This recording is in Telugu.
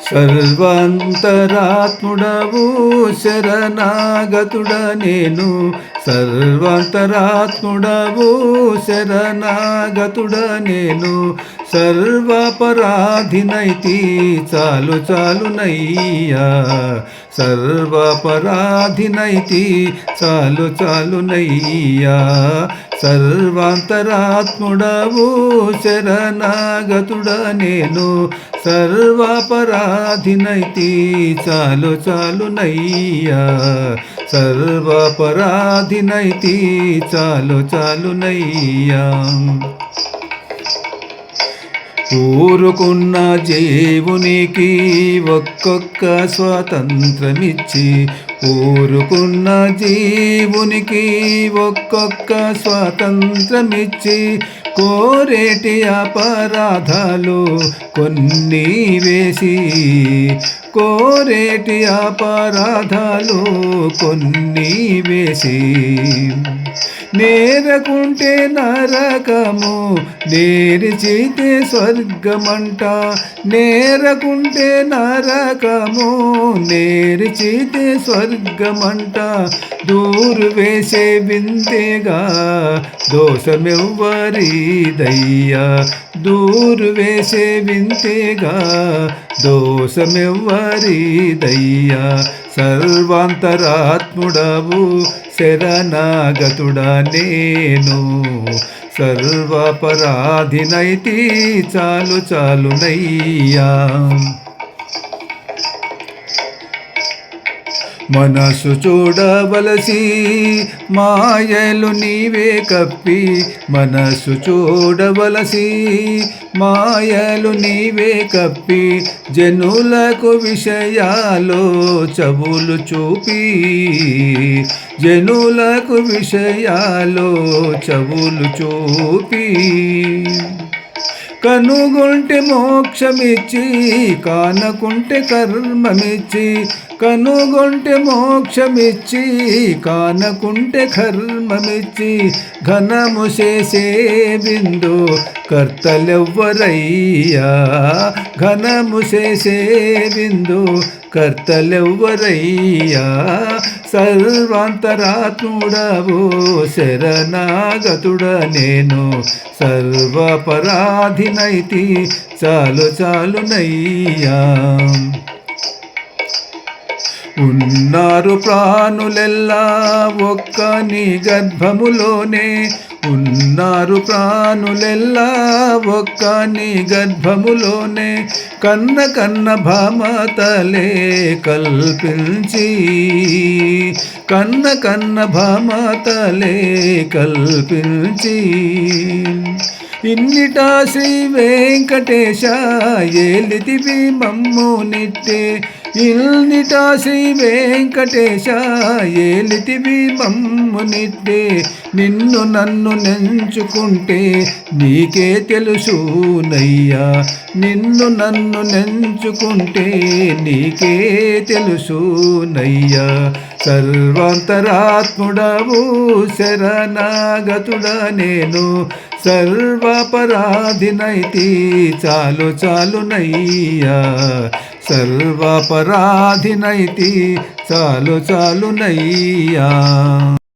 సర్వాంతరాత్ముడవు శరణాగతుడ నేను, సర్వాంతరాత్ముడవు శరణాగతుడ నేను, సర్వపరాధినైతి చాలు చాలునయ్యా, సర్వపరాధినైతి చాలు చాలునయ్యా, సర్వాంతరాత్ముడవు శరణాగతుడ నేను, సర్వపరాధినైతి చాలు చాలునయ్యా, సర్వపరాధినైతి చాలు చాలునయ్యా. ఊరుకున్న జీవునికి ఒక్కొక్క స్వాతంత్రమిచ్చి, ఊరుకున్న జీవునికి ఒక్కొక్క స్వాతంత్రమిచ్చి, కోరేటి అపరాధాలు కొన్ని వేసి, కోరేటి అపరాధాలు కొన్ని వేసి, నేరకుంటే నరకము నేరిచితే స్వర్గమంట, నేరకుంటే నరకము నేరిచితే స్వర్గమంట, దూరు వేసే వింతేగా దోషమెవ్వరిదయ్యా, దూరు వేసే వింతేగా దోషమెవ్వరిదయ్యా, సర్వాంతరాత్ముడవు శరణాగతుడా నేను, సర్వపరాధినైతి చాలు చాలునయ్యా. మనసు చూడవలసి మాయలు నీవే కప్పి, మనసు చూడవలసి మాయలు నీవే కప్పి, జనులకు విషయాలు చెవులు చూపి, జనులకు విషయాలు చెవులు చూపి, కనుగొంటే మోక్షమిచ్చి కానకుంటే కర్మమిచ్చి, కనుగొంటే మోక్షమిచ్చి కానకుంటే కర్మమిచ్చి, ఘనము చేసే బిందు కర్తలెవ్వరయ్యా, ఘనము చేసే బిందు కర్తలెవ్వరయ్యా, సర్వాంతరాత్ముడవు శరణాగతుడ నేను, సర్వపరాధినైతి చాలు చాలునయ్యా. ఉన్నారు ప్రాణులెల్లా ఒక్క నీ గర్భములోనే, ఉన్నారు ప్రాణులెల్లా ఒక్క నీ గర్భములోనే, కన్న కన్న భామతలే కల్పించి, కన్న కన్న భామతలే కల్పించి, ఇన్నిటా శ్రీ వెంకటేశ ఏలితివి మమ్ము నిట్టే, ఇన్నిటా శ్రీ వెంకటేశ ఏలితివి మమ్ము నిట్టే, నిన్ను నన్ను నెంచుకుంటే నీకే తెలుసునయ్యా, నిన్ను నన్ను నెంచుకుంటే నీకే తెలుసునయ్యా, సర్వాంతరాత్ముడవు శరణాగతుడ నేను, సర్వపరాధినైతి చాలు చాలునయ్యా, సర్వపరాధినైతి చాలు చాలునయ్యా.